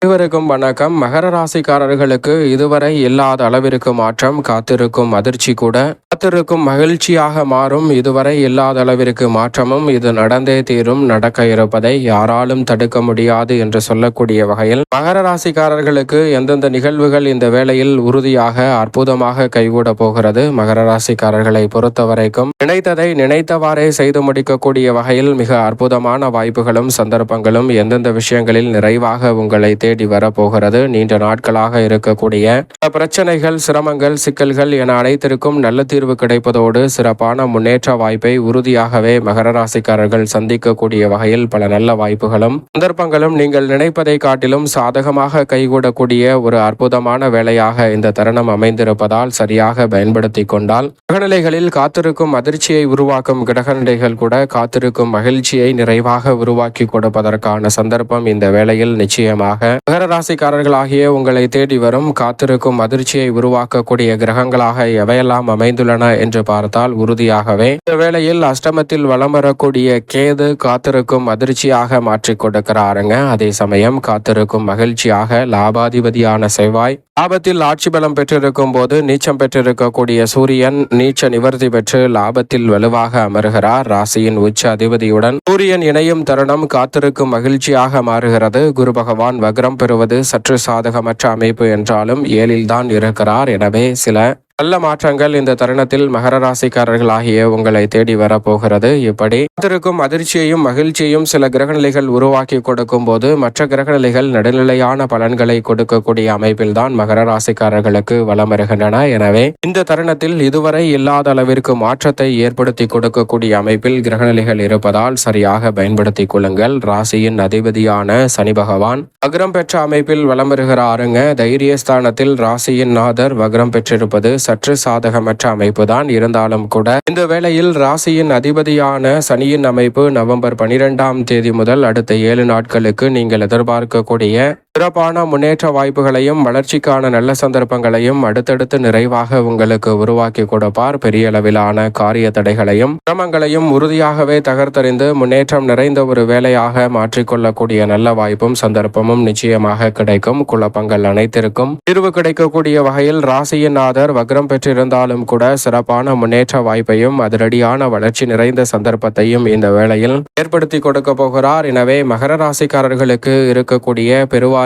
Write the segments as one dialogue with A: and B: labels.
A: அனைவருக்கும் வணக்கம். மகர ராசிக்காரர்களுக்கு இதுவரை இல்லாத அளவிற்கு மாற்றம், காத்திருக்கும் அதிர்ச்சி கூட காத்திருக்கும் மகிழ்ச்சியாக மாறும். இதுவரை இல்லாத அளவிற்கு மாற்றமும் இது நடந்தே தீரும், நடக்க இருப்பதை யாராலும் தடுக்க முடியாது என்று சொல்லக்கூடிய வகையில் மகர ராசிக்காரர்களுக்கு எந்தெந்த நிகழ்வுகள் இந்த வேளையில் உறுதியாக அற்புதமாக கைகூட போகிறது. மகர ராசிக்காரர்களை பொறுத்தவரைக்கும் நினைத்ததை நினைத்தவாறே செய்து முடிக்கக்கூடிய வகையில் மிக அற்புதமான வாய்ப்புகளும் சந்தர்ப்பங்களும் எந்தெந்த விஷயங்களில் நிறைவாக உங்களை தேடி வரப்போகிறது. நீண்ட நாட்களாக இருக்கக்கூடிய பிரச்சனைகள், சிரமங்கள், சிக்கல்கள் என அனைத்திற்கும் நல்ல தீர்வு கிடைப்பதோடு சிறப்பான முன்னேற்ற வாய்ப்பை உறுதியாகவே மகர ராசிக்காரர்கள் சந்திக்கக்கூடிய வகையில் பல நல்ல வாய்ப்புகளும் சந்தர்ப்பங்களும் நீங்கள் நினைப்பதை காட்டிலும் சாதகமாக கைகூடக்கூடிய ஒரு அற்புதமான வேலையாக இந்த தருணம் அமைந்திருப்பதால் சரியாக பயன்படுத்தி கொண்டால் கிரகநிலைகளில் காத்திருக்கும் அதிர்ச்சியை உருவாக்கும் கிரகநிலைகள் கூட காத்திருக்கும் மகிழ்ச்சியை நிறைவாக உருவாக்கி கொடுப்பதற்கான சந்தர்ப்பம் இந்த வேளையில் நிச்சயமாக மகர ராசிக்காரர்களாகிய உங்களை தேடி வரும். காத்திருக்கும் அதிர்ச்சியை உருவாக்கக்கூடிய கிரகங்களாக எவையெல்லாம் அமைந்துள்ளன என்று பார்த்தால் உறுதியாகவே இந்த வேளையில் அஷ்டமத்தில் வலம் வரக்கூடிய கேது காத்திருக்கும் அதிர்ச்சியாக மாற்றி கொடுக்கிறாருங்க. அதே சமயம் காத்திருக்கும் மகிழ்ச்சியாக லாபாதிபதியான செவ்வாய் லாபத்தில் ஆட்சி பலம் பெற்றிருக்கும் போது நீச்சம் பெற்றிருக்கக்கூடிய சூரியன் நீச்ச நிவர்த்தி பெற்று லாபத்தில் வலுவாக அமர்கிறார். ராசியின் உச்ச அதிபதியுடன் சூரியன் இணையும் தருணம் காத்திருக்கும் மகிழ்ச்சியாக மாறுகிறது. குரு பகவான் வக்ரம் பெறுவது சற்று சாதகமற்ற அமைப்பு என்றாலும் ஏழில்தான் இருக்கிறார். எனவே சில நல்ல மாற்றங்கள் இந்த தருணத்தில் மகர ராசிக்காரர்களாகிய உங்களை தேடி வரப்போகிறது. இப்படி காத்திருக்கும் அதிர்ச்சியையும் மகிழ்ச்சியையும் சில கிரகநிலைகள் உருவாக்கி கொடுக்கும் போது மற்ற கிரகநிலைகள் நடுநிலையான பலன்களை கொடுக்கக்கூடிய அமைப்பில் தான் மகர ராசிக்காரர்களுக்கு வலம் வருகின்றன. எனவே இந்த தருணத்தில் இதுவரை இல்லாத அளவிற்கு மாற்றத்தை ஏற்படுத்தி கொடுக்கக்கூடிய அமைப்பில் கிரகநிலைகள் இருப்பதால் சரியாக பயன்படுத்திக் கொள்ளுங்கள். ராசியின் அதிபதியான சனி பகவான் வக்ரம் பெற்ற அமைப்பில் வலம் வருகிறாருங்க. தைரியஸ்தானத்தில் ராசியின் நாதர் வக்ரம் பெற்றிருப்பது சற்று சாதகமற்ற அமைப்பு தான். இருந்தாலும் கூட இந்த வேளையில் ராசியின் அதிபதியான சனியின் அமைப்பு நவம்பர் 12ஆம் தேதி முதல் அடுத்த 7 நாட்களுக்கு நீங்கள் எதிர்பார்க்கக்கூடிய சிறப்பான முன்னேற்ற வாய்ப்புகளையும் வளர்ச்சிக்கான நல்ல சந்தர்ப்பங்களையும் அடுத்தடுத்து நிறைவாக உங்களுக்கு உருவாக்கி கொடுப்பார். பெரிய அளவிலான காரிய தடைகளையும் சிரமங்களையும் உறுதியாகவே தகர்த்தறிந்து முன்னேற்றம் நிறைந்த ஒரு வேலையாக மாற்றிக்கொள்ளக்கூடிய நல்ல வாய்ப்பும் சந்தர்ப்பமும் நிச்சயமாக கிடைக்கும். குழப்பங்கள் அனைத்திற்கும் தீர்வு கிடைக்கக்கூடிய வகையில் ராசியின் நாதர் வக்ரம் பெற்றிருந்தாலும் கூட சிறப்பான முன்னேற்ற வாய்ப்பையும் அதிரடியான வளர்ச்சி நிறைந்த சந்தர்ப்பத்தையும் இந்த வேளையில் ஏற்படுத்தி கொடுக்க போகிறார். எனவே மகர ராசிக்காரர்களுக்கு இருக்கக்கூடிய பெருவாரியான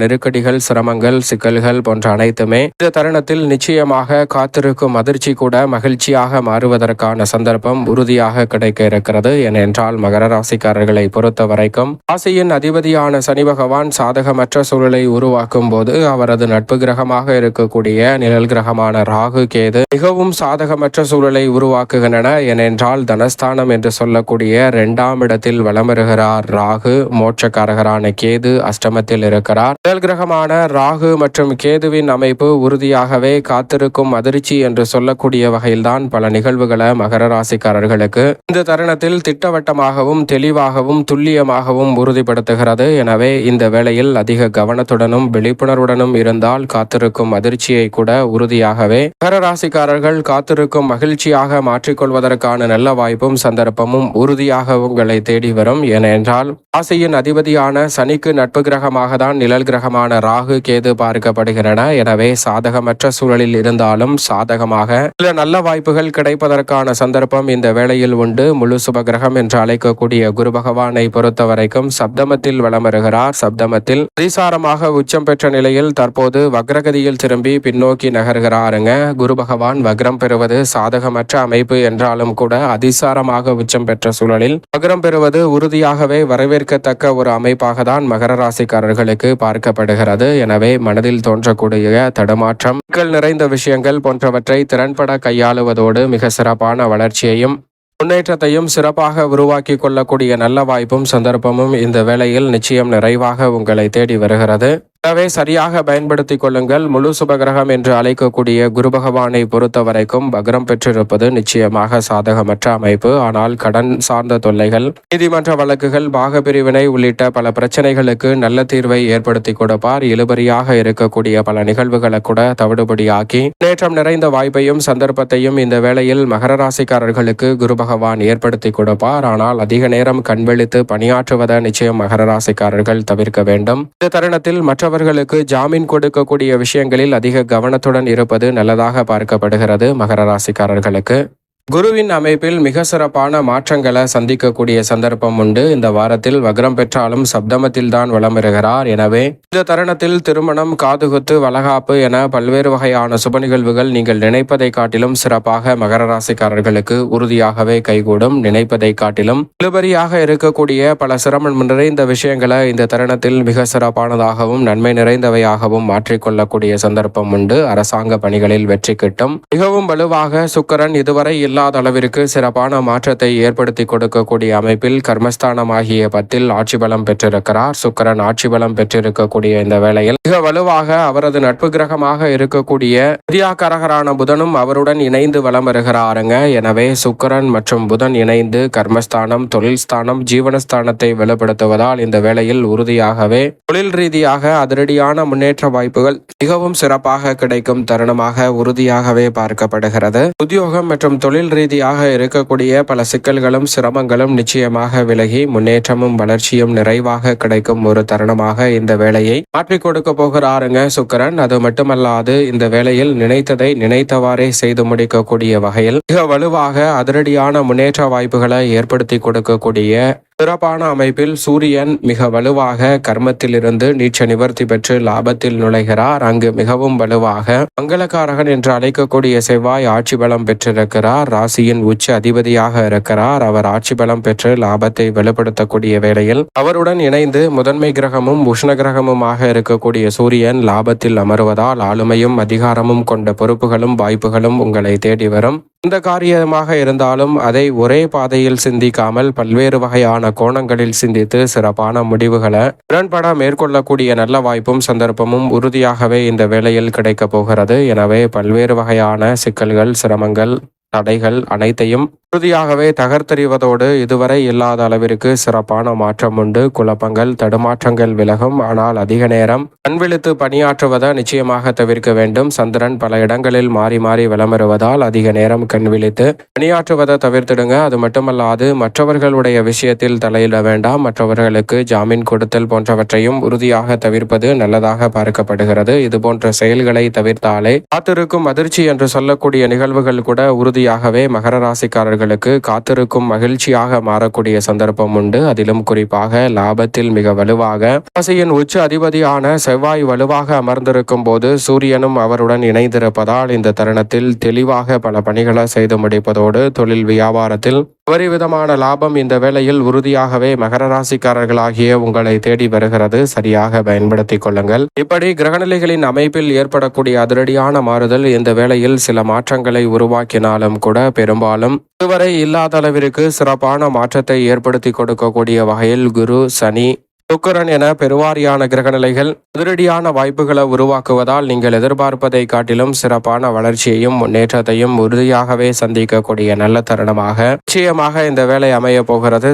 A: நெருக்கடிகள், சிரமங்கள், சிக்கல்கள் போன்ற அனைத்துமே இந்த தருணத்தில் நிச்சயமாக காத்திருக்கும் அதிர்ச்சி கூட மகிழ்ச்சியாக மாறுவதற்கான சந்தர்ப்பம் உறுதியாக கிடைக்க இருக்கிறது. ஏனென்றால் மகர ராசிக்காரர்களை பொறுத்த வரைக்கும் ராசியின் அதிபதியான சனி பகவான் சாதகமற்ற சூழலை உருவாக்கும் போது அவரது நட்பு கிரகமாக இருக்கக்கூடிய நிழல் கிரகமான ராகு கேது மிகவும் சாதகமற்ற சூழலை உருவாக்குகின்றன. ஏனென்றால் தனஸ்தானம் என்று சொல்லக்கூடிய 2ஆம் இடத்தில் வலம் வருகிறார் ராகு. மோட்சக்காரகரான கேது அஷ்டமத்தில் இருக்கிறார். முதல் கிரகமான ராகு மற்றும் கேதுவின் அமைப்பு உறுதியாகவே காத்திருக்கும் அதிர்ச்சி என்று சொல்லக்கூடிய வகையில்தான் பல நிகழ்வுகளை மகர ராசிக்காரர்களுக்கு இந்த தருணத்தில் திட்டவட்டமாகவும் தெளிவாகவும் துல்லியமாகவும் உறுதிப்படுத்துகிறது. எனவே இந்த வேளையில் அதிக கவனத்துடனும் விழிப்புணர்வுடனும் இருந்தால் காத்திருக்கும் அதிர்ச்சியை கூட உறுதியாகவே மகர ராசிக்காரர்கள் காத்திருக்கும் மகிழ்ச்சியாக மாற்றிக்கொள்வதற்கான நல்ல வாய்ப்பும் சந்தர்ப்பமும் உறுதியாக உங்களை தேடி வரும். ஏனென்றால் ராசியின் அதிபதியான சனிக்கு நட்பு கிரகமாக தான் நிழல் கிரகமான ராகு கேது பார்க்கப்படுகின்றன. எனவே சாதகமற்ற சூழலில் இருந்தாலும் சாதகமாக சில நல்ல வாய்ப்புகள் கிடைப்பதற்கான சந்தர்ப்பம் இந்த வேளையில் உண்டு. முழு சுப கிரகம் என்று அழைக்கக்கூடிய குரு பகவானை பொறுத்தவரைக்கும் சப்தமத்தில் வலம் வருகிறார். சப்தமத்தில் அதிசாரமாக உச்சம் பெற்ற நிலையில் தற்போது வக்ரகதியில் திரும்பி பின்னோக்கி நகர்கிறாருங்க. குரு பகவான் வக்ரம் பெறுவது சாதகமற்ற அமைப்பு என்றாலும் கூட அதிசாரமாக உச்சம் பெற்ற சூழலில் வக்ரம் பெறுவது உறுதியாகவே வரவேற்கத்தக்க ஒரு அமைப்பாக தான் மகர ராசிக்காரர்களுக்கு பார்க்கப்படுகிறது. எனவே மனதில் தோன்றக்கூடிய தடுமாற்றம், சிக்கல் நிறைந்த விஷயங்கள் போன்றவற்றை திறன்பட கையாளுவதோடு மிக சிறப்பான வளர்ச்சியையும் முன்னேற்றத்தையும் சிறப்பாக உருவாக்கி கொள்ளக்கூடிய நல்ல வாய்ப்பும் சந்தர்ப்பமும் இந்த வேளையில் நிச்சயம் நிறைவாக உங்களை தேடி வருகிறது. எனவே சரியாக பயன்படுத்திக் கொள்ளுங்கள். முழு சுபகிரகம் என்று அழைக்கக்கூடிய குரு பகவானை பொறுத்த வரைக்கும் வக்ரம் பெற்றிருப்பது நிச்சயமாக சாதகமற்ற அமைப்பு. ஆனால் கடன் சார்ந்த தொல்லைகள், நீதிமன்ற வழக்குகள், பாகப்பிரிவினை உள்ளிட்ட பல பிரச்சனைகளுக்கு நல்ல தீர்வை ஏற்படுத்தி கொடுப்பார். இழுபறியாக இருக்கக்கூடிய பல நிகழ்வுகளை கூட தவிடுபடியாக்கி முன்னேற்றம் நிறைந்த வாய்ப்பையும் சந்தர்ப்பத்தையும் இந்த வேளையில் மகர ராசிக்காரர்களுக்கு குரு பகவான் ஏற்படுத்தி கொடுப்பார். ஆனால் அதிக நேரம் கண்விழித்து பணியாற்றுவதை நிச்சயம் மகர ராசிக்காரர்கள் தவிர்க்க வேண்டும். இந்த தருணத்தில் மற்றவர்களுக்கு ஜாமீன் கொடுக்கக்கூடிய விஷயங்களில் அதிக கவனத்துடன் இருப்பது நல்லதாக பார்க்கப்படுகிறது. மகர ராசிக்காரர்களுக்கு குருவின் அமைப்பில் மிக சிறப்பான மாற்றங்களை சந்திக்கக்கூடிய சந்தர்ப்பம் உண்டு. இந்த வாரத்தில் வக்ரம் பெற்றாலும் சப்தமத்தில் தான் வலம் வருகிறார். எனவே இந்த தருணத்தில் திருமணம், காதுகுத்து, வளகாப்பு என பல்வேறு வகையான சுப நிகழ்வுகள் நீங்கள் நினைப்பதை காட்டிலும் சிறப்பாக மகர ராசிக்காரர்களுக்கு உறுதியாகவே கைகூடும். நினைப்பதை காட்டிலும் இழுபறியாக இருக்கக்கூடிய பல சிரமம் நிறைந்த விஷயங்களை இந்த தருணத்தில் மிக சிறப்பானதாகவும் நன்மை நிறைந்தவையாகவும் மாற்றிக்கொள்ளக்கூடிய சந்தர்ப்பம் உண்டு. அரசாங்க பணிகளில் வெற்றி கிட்டும். மிகவும் வலுவாக சுக்கிரன் இதுவரை இல்லாத அளவிற்கு சிறப்பான மாற்றத்தை ஏற்படுத்தி கொடுக்கக்கூடிய அமைப்பில் கர்மஸ்தானம் ஆகிய 10 ஆட்சி பலம் பெற்றிருக்கிறார். சுக்கிரன் ஆட்சி பலம் பெற்றிருக்கக்கூடிய இந்த வேளையில் மிக வலுவாக அவரது நட்பு கிரகமாக இருக்கக்கூடிய வித்யாகாரகரான புதனும் அவருடன் இணைந்து வலம் வருகிறாருங்க. எனவே சுக்கிரன் மற்றும் புதன் இணைந்து கர்மஸ்தானம், தொழில் ஸ்தானம், ஜீவனஸ்தானத்தை வலுப்படுத்துவதால் இந்த வேளையில் உறுதியாகவே தொழில் ரீதியாக அதிரடியான முன்னேற்ற வாய்ப்புகள் மிகவும் சிறப்பாக கிடைக்கும் தருணமாக உறுதியாகவே பார்க்கப்படுகிறது. உத்தியோகம் மற்றும் தொழில் ரீதியாக இருக்கக்கூடிய பல சிக்கல்களும் சிரமங்களும் நிச்சயமாக விலகி முன்னேற்றமும் வளர்ச்சியும் நிறைவாக கிடைக்கும் ஒரு தருணமாக இந்த வேலையை மாற்றிக் கொடுக்க போகிறாருங்க சுக்கிரன். அது மட்டுமல்லாது இந்த வேளையில் நினைத்ததை நினைத்தவாறே செய்து முடிக்கக்கூடிய வகையில் மிக வலுவாக அதிரடியான முன்னேற்ற வாய்ப்புகளை ஏற்படுத்தி கொடுக்கக்கூடிய சிறப்பான அமைப்பில் சூரியன் மிக வலுவாக கர்மத்திலிருந்து நீச்ச நிவர்த்தி பெற்று லாபத்தில் நுழைகிறார். அங்கு மிகவும் வலுவாக மங்களகாரகன் என்று அழைக்கக்கூடிய செவ்வாய் ஆட்சி பலம் பெற்றிருக்கிறார். ராசியின் உச்ச அதிபதியாக இருக்கிறார். அவர் ஆட்சி பலம் பெற்று லாபத்தை வெளிப்படுத்தக்கூடிய வேளையில் அவருடன் இணைந்து முதன்மை கிரகமும் உஷ்ண கிரகமுமாக இருக்கக்கூடிய சூரியன் லாபத்தில் அமருவதால் ஆளுமையும் அதிகாரமும் கொண்ட பொறுப்புகளும் வாய்ப்புகளும் உங்களை தேடி வரும். எந்த காரியமாக இருந்தாலும் அதை ஒரே பாதையில் சிந்திக்காமல் பல்வேறு வகையான கோணங்களில் சிந்தித்து சிறப்பான முடிவுகளை திறன்பட மேற்கொள்ளக்கூடிய நல்ல வாய்ப்பும் சந்தர்ப்பமும் உறுதியாகவே இந்த வேளையில் கிடைக்க போகிறது. எனவே பல்வேறு வகையான சிக்கல்கள், சிரமங்கள், தடைகள் அனைத்தையும் உறுதியாகவே தகர்த்தெறிவதோடு இதுவரை இல்லாத அளவிற்கு சிறப்பான மாற்றம் உண்டு. குழப்பங்கள், தடுமாற்றங்கள் விலகும். ஆனால் அதிக நேரம் கண்விழித்து பணியாற்றுவதை நிச்சயமாக தவிர்க்க வேண்டும். சந்திரன் பல இடங்களில் மாறி மாறி விளம்பருவதால் அதிக நேரம் கண்விழித்து பணியாற்றுவதை தவிர்த்திடுங்க. அது மட்டுமல்லாது மற்றவர்களுடைய விஷயத்தில் தலையிட வேண்டாம். மற்றவர்களுக்கு ஜாமீன் கொடுத்தல் போன்றவற்றையும் உறுதியாக தவிர்ப்பது நல்லதாக பார்க்கப்படுகிறது. இது போன்ற செயல்களை தவிர்த்தாலே காத்திருக்கும் அதிர்ச்சி என்று சொல்லக்கூடிய நிகழ்வுகள் கூட உறுதியாகவே மகர ராசிக்காரர்கள் காத்திருக்கும் மகிழ்ச்சியாக மாறக்கூடிய சந்தர்ப்பம் உண்டு. அதிலும் குறிப்பாக லாபத்தில் மிக வலுவாக ராசியின் உச்ச அதிபதியான செவ்வாய் வலுவாக அமர்ந்திருக்கும் போது சூரியனும் அவருடன் இணைந்திருப்பதால் இந்த தருணத்தில் தெளிவாக பல பணிகளை செய்து முடிப்பதோடு தொழில் வியாபாரத்தில் விதமான லாபம் இந்த வேளையில் உறுதியாகவே மகர ராசிக்காரர்களாகிய உங்களை தேடி வருகிறது. சரியாக பயன்படுத்திக் கொள்ளுங்கள். இப்படி கிரகநிலைகளின் அமைப்பில் ஏற்படக்கூடிய அதிரடியான மாறுதல் இந்த வேளையில் சில மாற்றங்களை உருவாக்கினாலும் கூட பெரும்பாலும் இதுவரை இல்லாத அளவிற்கு சிறப்பான மாற்றத்தை ஏற்படுத்தி கொடுக்கக்கூடிய வகையில் குரு, சனி, சுக்கிரன் என பெருவாரியான கிரகநிலைகள் அதிரடியான வாய்ப்புகளை உருவாக்குவதால் நீங்கள் எதிர்பார்ப்பதை காட்டிலும் சிறப்பான வளர்ச்சியையும் முன்னேற்றத்தையும் உறுதியாகவே சந்திக்கக்கூடிய நல்ல தருணமாக நிச்சயமாக இந்த வேலை அமைய போகிறது.